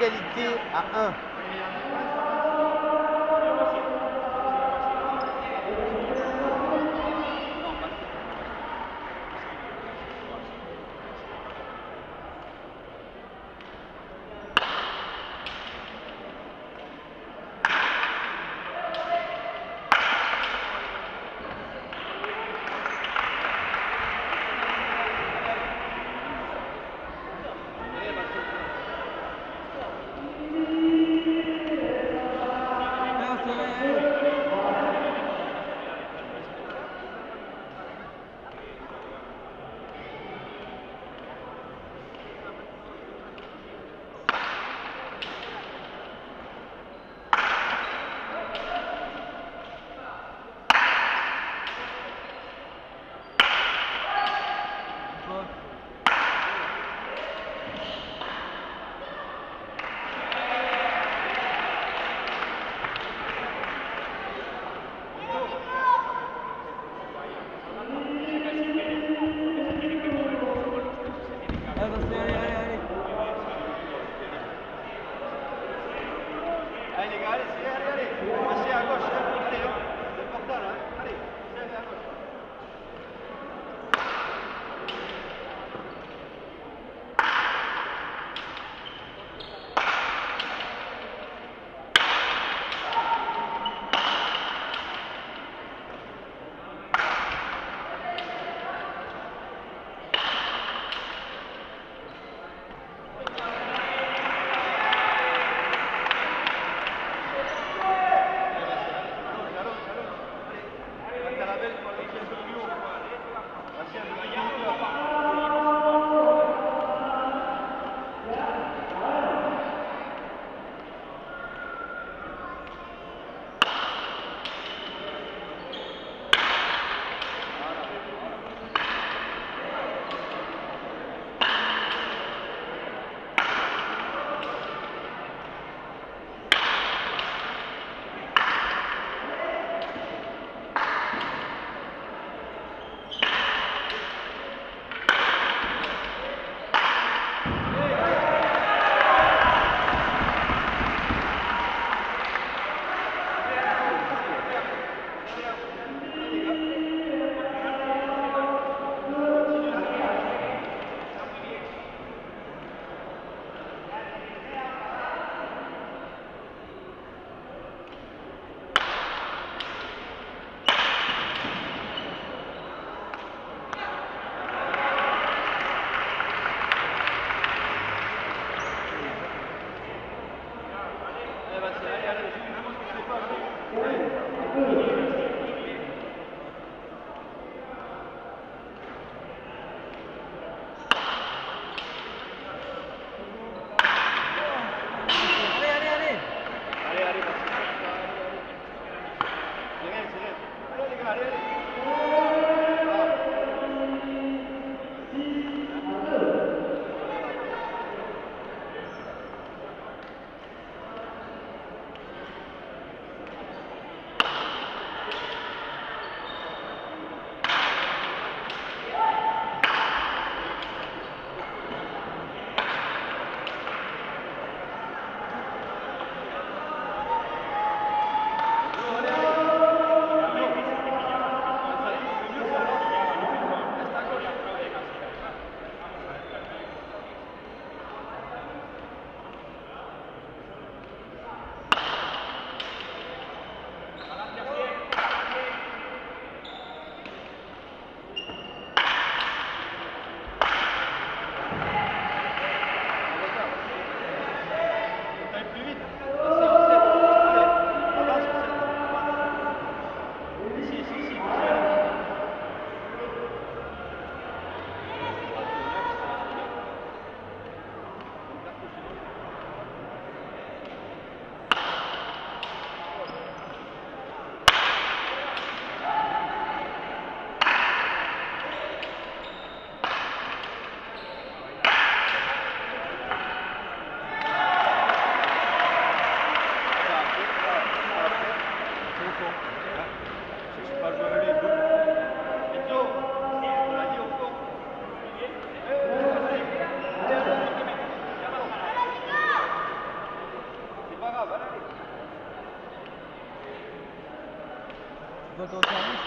égalité à 1. Allez les gars, allez, allez, passez à gauche, allez, c'est important là, allez, passez à gauche. quand on s'arrive,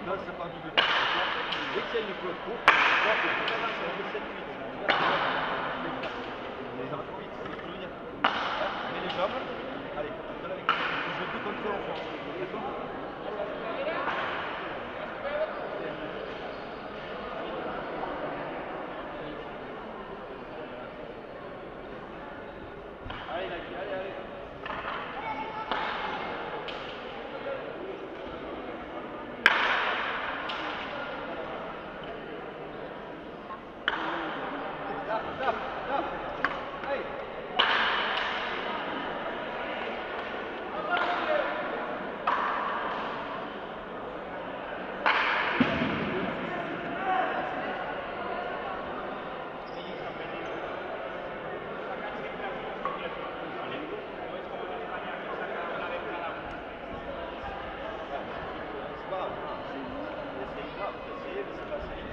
Non, c'est pas du tout. Dès que c'est une clôture courte, c'est un peu 7-8. Ça va trop vite, c'est ce que je veux dire. Mets les jambes. Allez, je avec. Je joue tout comme ça en France. D'accord? Allez, Naki, allez, allez. Stop, stop. Hey. C'est pas grave. C'est grave, c'est facile.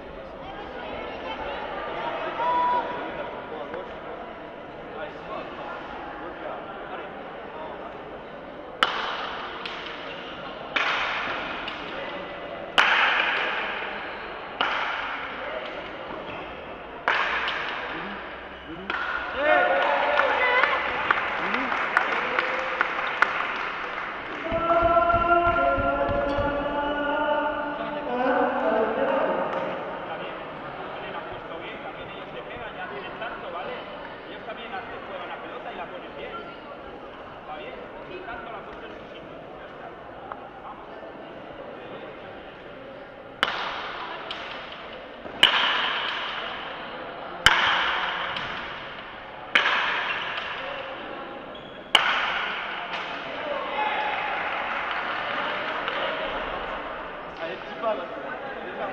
Allez, petit pas, déjà.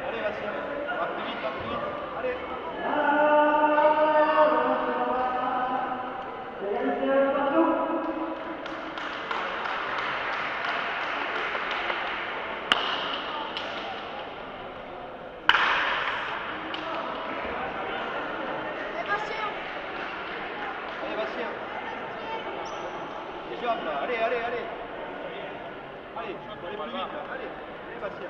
Allez, Bastien. Va plus vite, va plus vite. Allez. Allez, Bastien. Les jambes, là. Allez, allez, allez. Allez, allez plus vite, là. Allez, allez, Bastien.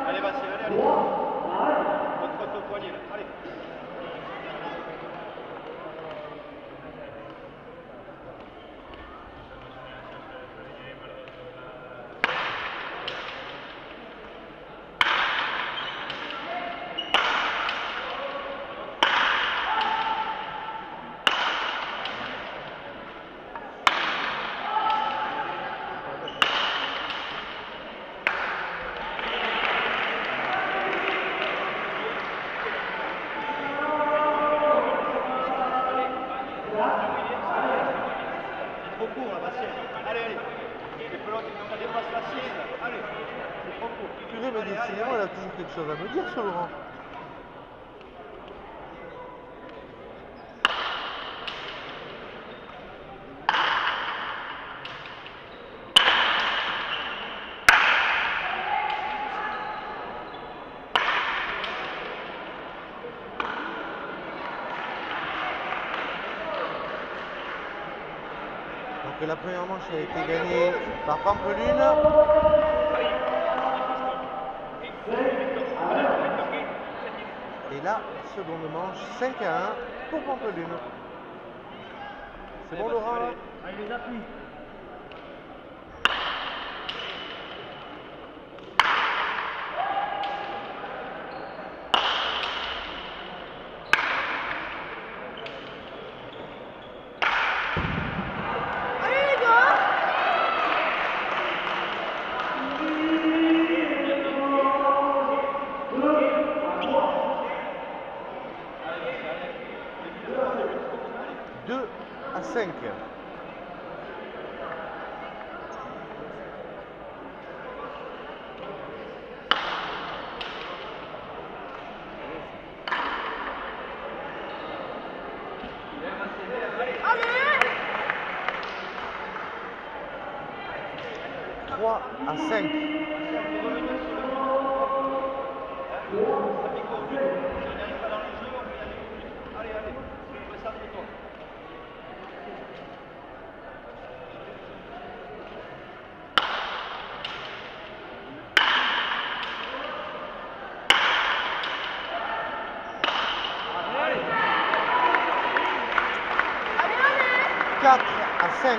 Allez, Bastien, allez, allez. Contre ton poignet, là. Allez. Trop court, là, Bastien. Allez, allez. Les pelotes, ça dépasse la sienne, là. Allez. C'est trop court. purée, mais décidément, elle a toujours quelque chose à me dire sur le rang. Donc la première manche a été gagnée par Pampelune. Et là, seconde manche, 5-1 pour Pampelune. C'est bon Laurent là? Allez, les appuis. 5. Trois à 5. Quatre à 5.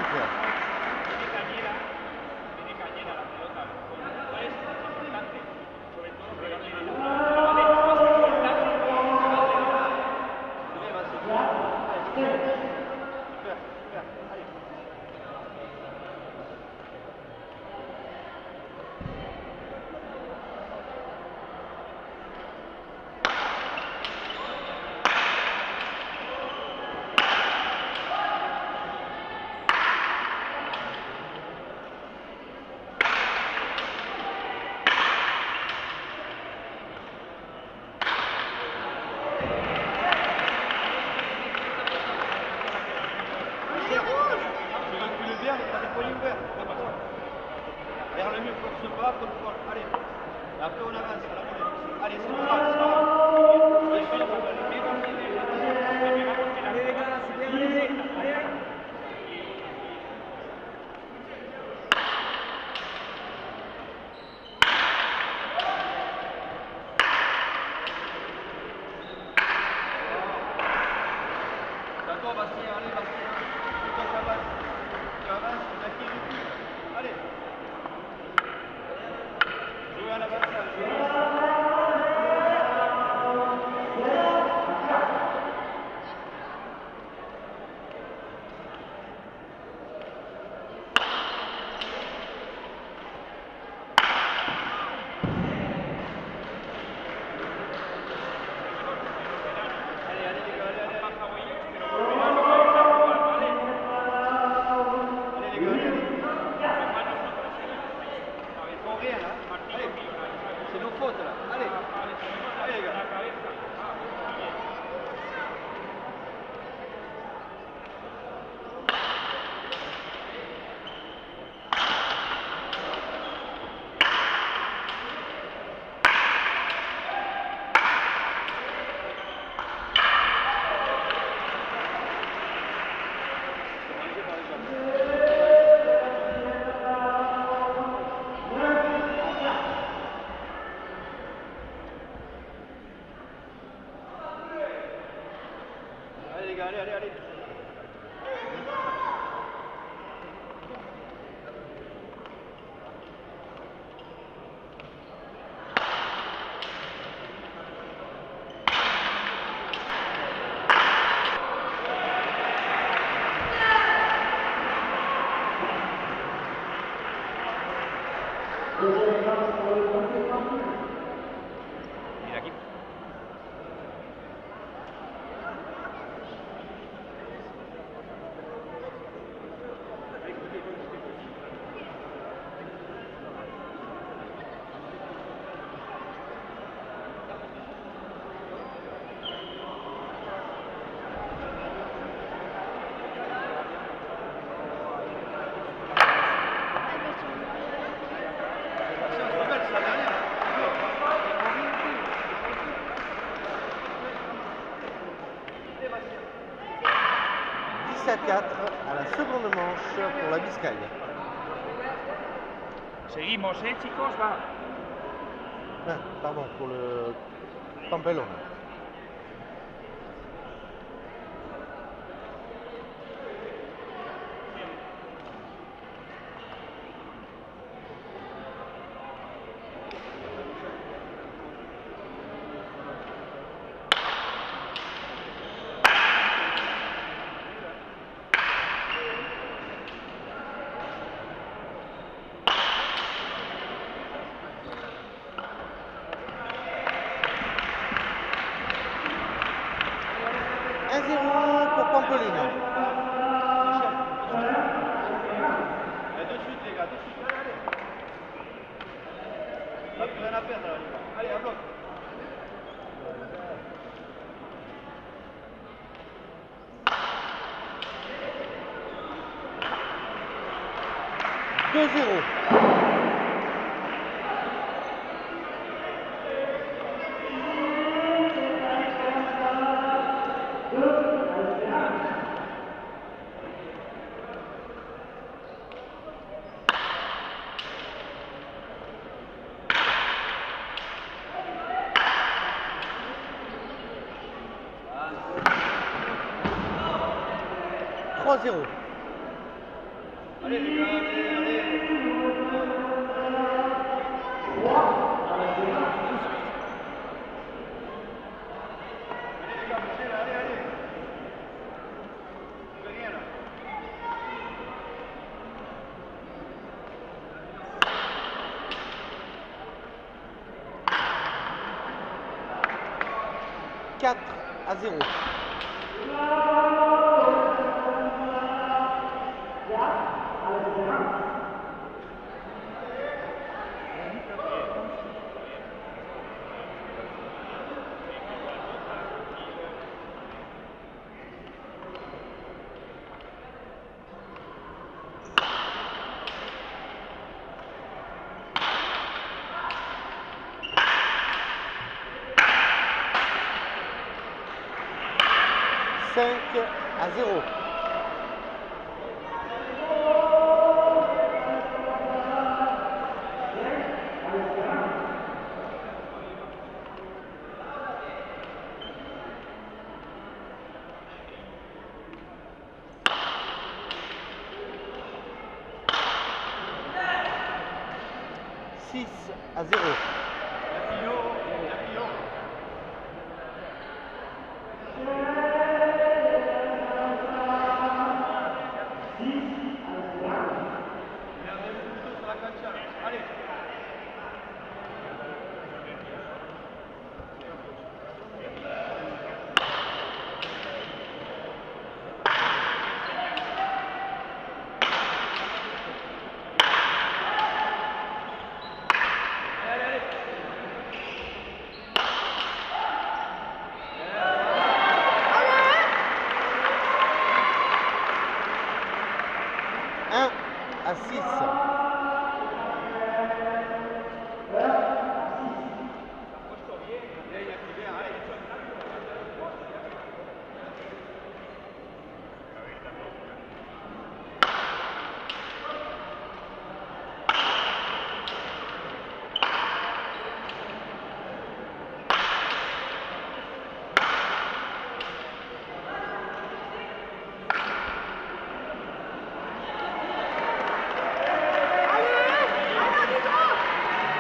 Bien, t'as des poignets ouverts. Vers le mur, force pas, contrôle. Allez. Et après, on avance à la volée. Allez, c'est pas grave, c'est pas grave. Allez, les gars, là, c'est bien. Allez, allez. D'accord, Bastien, allez, Bastien. Plutôt que avance. Tu avances, on acquiert le cul. Allez. Jouez à l'avançage, jouez à l'avançage. C'est nos fautes là. Allez. Allez les gars. Allez les gars, allez, allez, allez. À 4 à la seconde manche pour la Biscaye. Seguimos, chicos, va. Pardon, pour le Pamplona. Pour Pampelune. perdre là, les gars. Allez, à bloc. Deux zéro. Trois zéro. Allez, les gars, allez, allez. Allez, allez. Je fais rien là. Quatre à zéro. Cinq à zéro. Six à zéro. Allez. 1 à 6.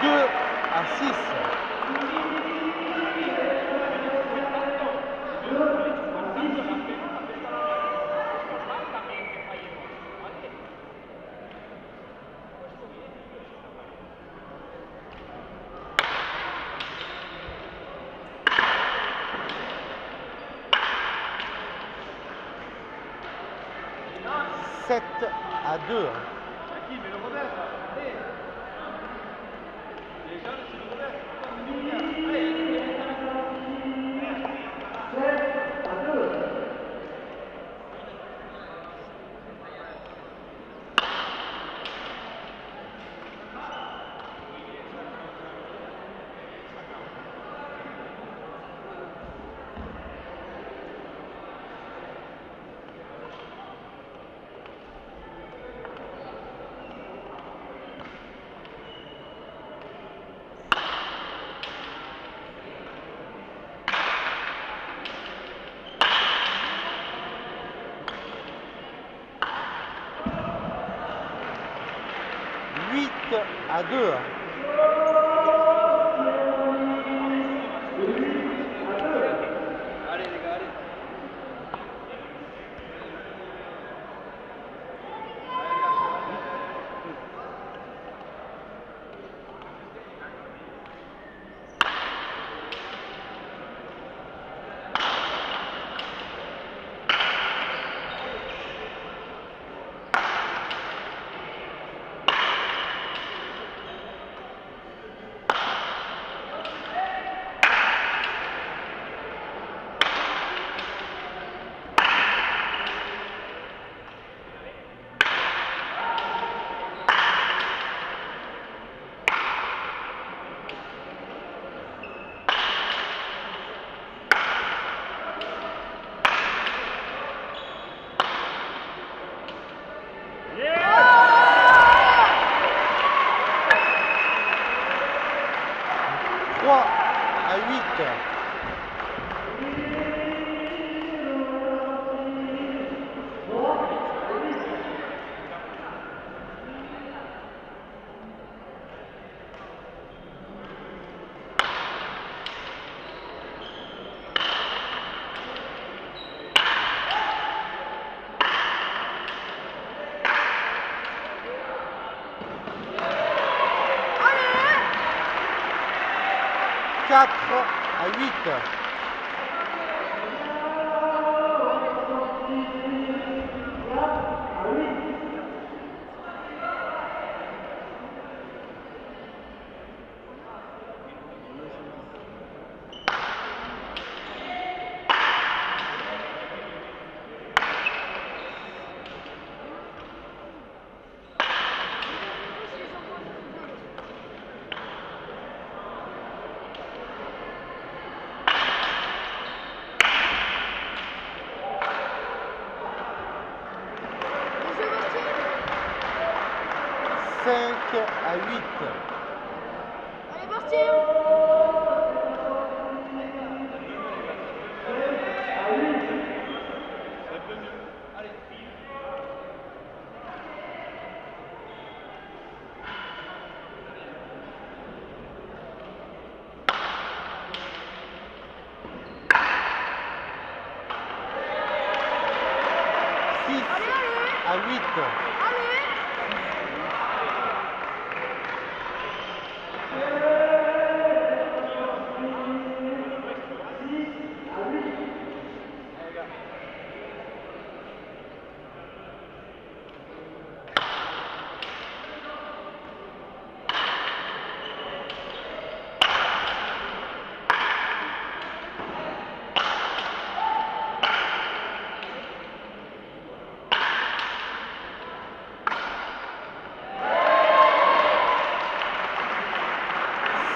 Deux à 6. Sept à 2. Qui met le revers là? Allez. Les jeunes, c'est le revers. Allez. Huit à 2. Allez les gars, allez. 3 à 8. Quatre à 8. Cinq à 8. Allez, partir! Six à 8. Allez!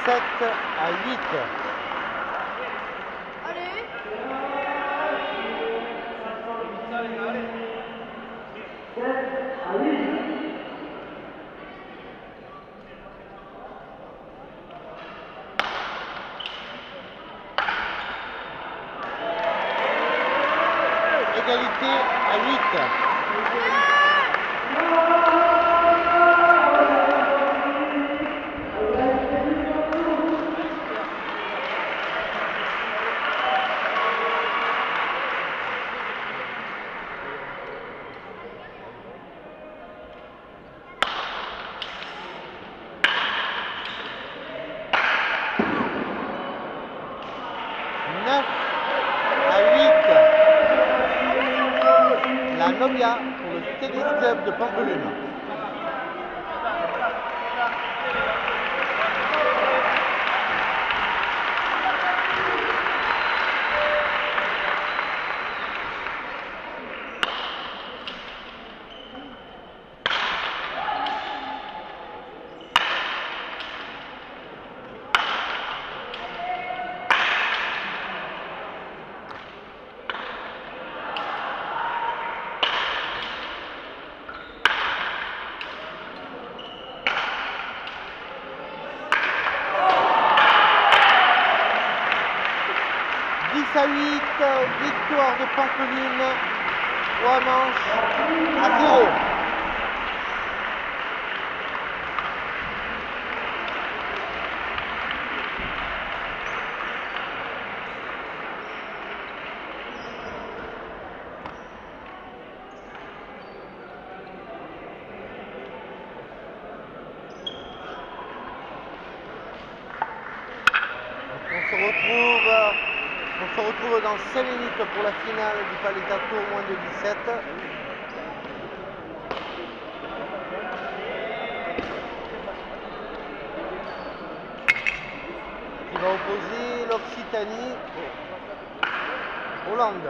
Sept à 8. Allez! Égalité à 8. Neuf à 8. La Nobia pour le Tennis Club de Pampelune. À 8, victoire de Pampelune, 3 manches à 0. On se retrouve dans 5 minutes pour la finale du Palais Tato moins de 17. Qui va opposer l'Occitanie aux Hollande.